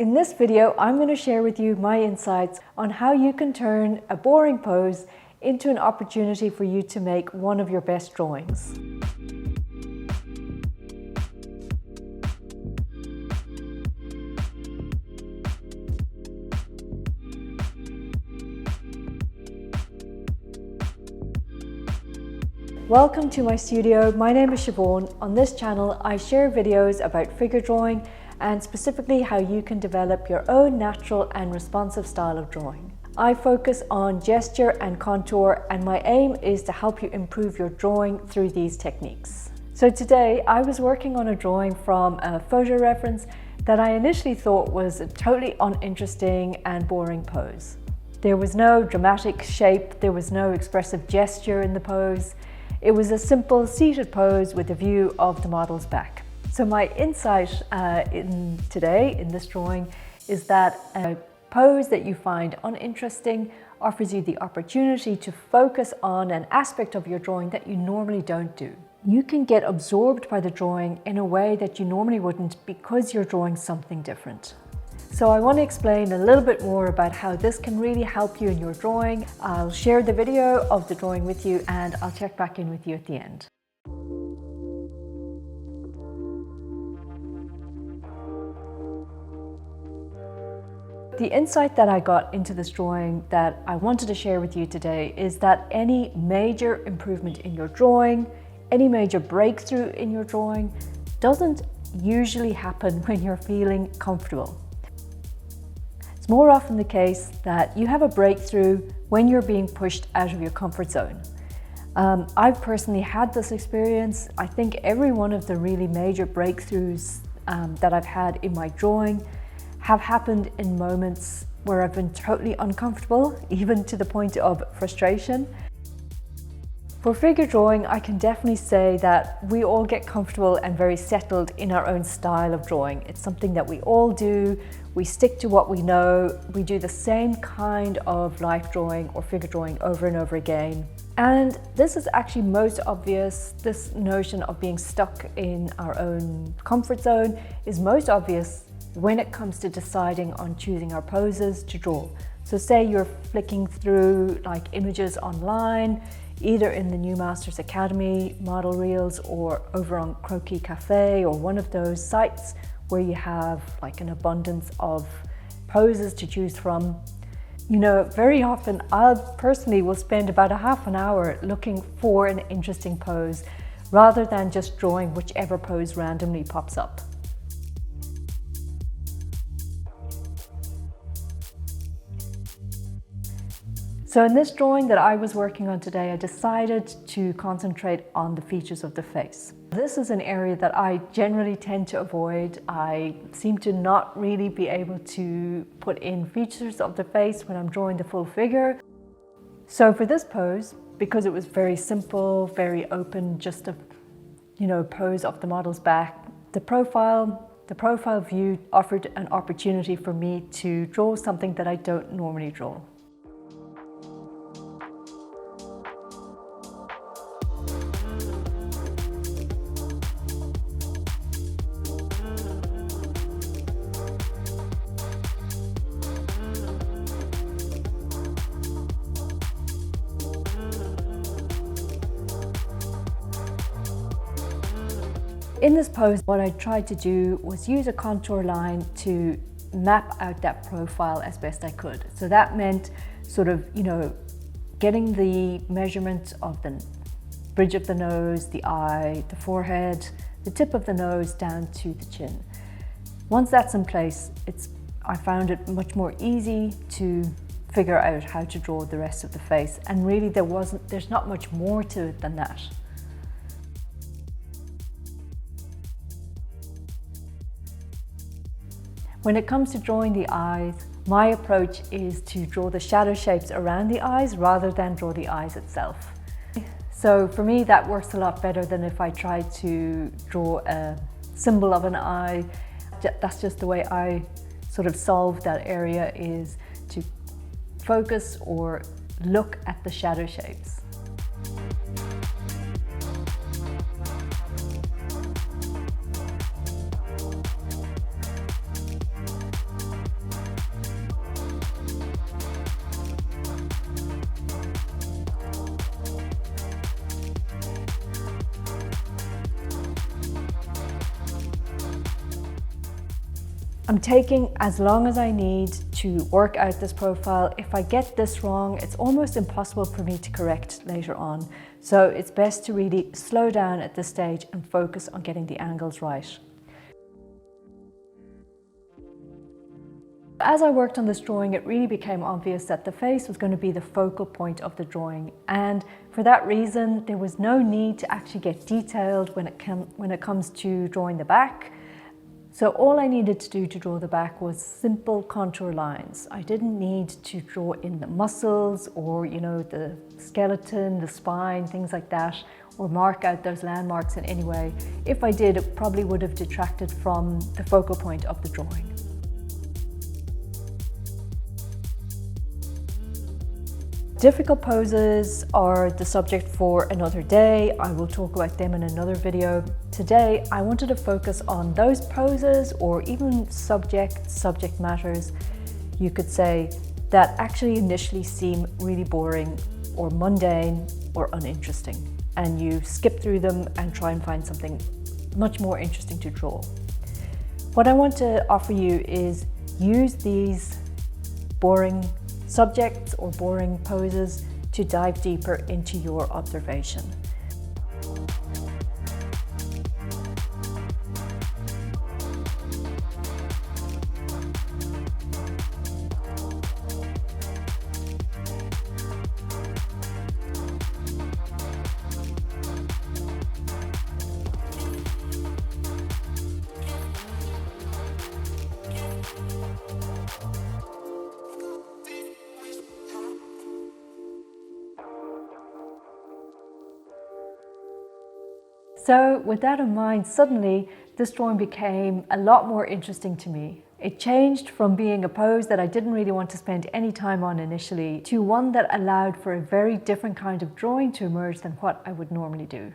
In this video, I'm going to share with you my insights on how you can turn a boring pose into an opportunity for you to make one of your best drawings. Welcome to my studio. My name is Siobhan. On this channel, I share videos about figure drawing and specifically how you can develop your own natural and responsive style of drawing. I focus on gesture and contour, and my aim is to help you improve your drawing through these techniques. So today I was working on a drawing from a photo reference that I initially thought was a totally uninteresting and boring pose. There was no dramatic shape, there was no expressive gesture in the pose. It was a simple seated pose with a view of the model's back. So my insight in this drawing is that a pose that you find uninteresting offers you the opportunity to focus on an aspect of your drawing that you normally don't do. You can get absorbed by the drawing in a way that you normally wouldn't because you're drawing something different. So I want to explain a little bit more about how this can really help you in your drawing. I'll share the video of the drawing with you and I'll check back in with you at the end. The insight that I got into this drawing that I wanted to share with you today is that any major improvement in your drawing, any major breakthrough in your drawing doesn't usually happen when you're feeling comfortable. It's more often the case that you have a breakthrough when you're being pushed out of your comfort zone. I've personally had this experience. I think every one of the really major breakthroughs that I've had in my drawing have happened in moments where I've been totally uncomfortable, even to the point of frustration. For figure drawing, I can definitely say that we all get comfortable and very settled in our own style of drawing. It's something that we all do. We stick to what we know. We do the same kind of life drawing or figure drawing over and over again. And this is actually most obvious. This notion of being stuck in our own comfort zone is most obvious when it comes to deciding on choosing our poses to draw. So say you're flicking through like images online, either in the New Masters Academy model reels or over on Croquis Cafe or one of those sites where you have like an abundance of poses to choose from. You know, very often I personally will spend about a half an hour looking for an interesting pose rather than just drawing whichever pose randomly pops up. So in this drawing that I was working on today, I decided to concentrate on the features of the face. This is an area that I generally tend to avoid. I seem to not really be able to put in features of the face when I'm drawing the full figure. So for this pose, because it was very simple, very open, just a pose of the model's back, the profile view offered an opportunity for me to draw something that I don't normally draw. In this pose, what I tried to do was use a contour line to map out that profile as best I could. So that meant sort of, getting the measurements of the bridge of the nose, the eye, the forehead, the tip of the nose down to the chin. Once that's in place, I found it much more easy to figure out how to draw the rest of the face. And really there's not much more to it than that. When it comes to drawing the eyes, my approach is to draw the shadow shapes around the eyes rather than draw the eyes itself. So for me, that works a lot better than if I try to draw a symbol of an eye. That's just the way I sort of solve that area, is to focus or look at the shadow shapes. I'm taking as long as I need to work out this profile. If I get this wrong, it's almost impossible for me to correct later on. So it's best to really slow down at this stage and focus on getting the angles right. As I worked on this drawing, it really became obvious that the face was going to be the focal point of the drawing. And for that reason, there was no need to actually get detailed when it comes to drawing the back. So all I needed to do to draw the back was simple contour lines. I didn't need to draw in the muscles or, the skeleton, the spine, things like that, or mark out those landmarks in any way. If I did, it probably would have detracted from the focal point of the drawing. Difficult poses are the subject for another day. I will talk about them in another video. Today, I wanted to focus on those poses or even subject matters, you could say, that actually initially seem really boring or mundane or uninteresting. And you skip through them and try and find something much more interesting to draw. What I want to offer you is use these boring subjects or boring poses to dive deeper into your observation. So with that in mind, suddenly this drawing became a lot more interesting to me. It changed from being a pose that I didn't really want to spend any time on initially to one that allowed for a very different kind of drawing to emerge than what I would normally do.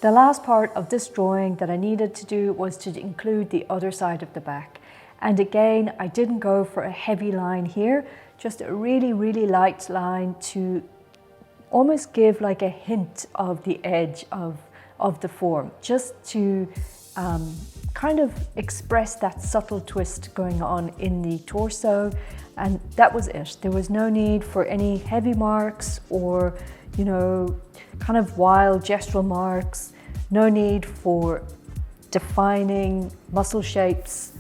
The last part of this drawing that I needed to do was to include the other side of the back. And again, I didn't go for a heavy line here, just a really, really light line to almost give like a hint of the edge of the form, just to kind of express that subtle twist going on in the torso. And that was it. There was no need for any heavy marks or, kind of wild gestural marks. No need for defining muscle shapes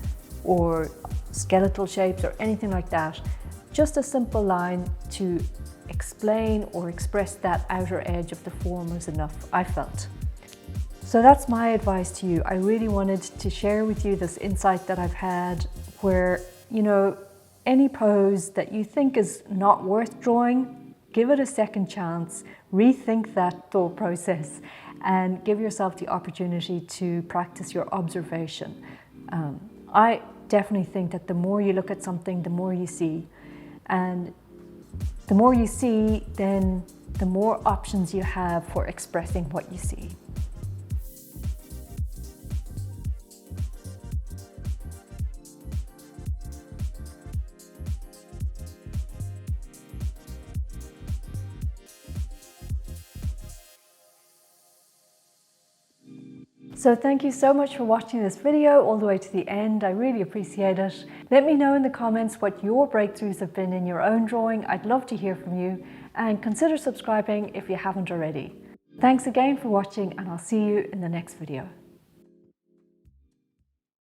or skeletal shapes or anything like that. Just a simple line to explain or express that outer edge of the form was enough, I felt. So that's my advice to you. I really wanted to share with you this insight that I've had where, any pose that you think is not worth drawing, give it a second chance, rethink that thought process, and give yourself the opportunity to practice your observation. I definitely think that the more you look at something, the more you see. And the more you see, then the more options you have for expressing what you see. So thank you so much for watching this video all the way to the end. I really appreciate it. Let me know in the comments what your breakthroughs have been in your own drawing. I'd love to hear from you, and consider subscribing if you haven't already. Thanks again for watching, and I'll see you in the next video.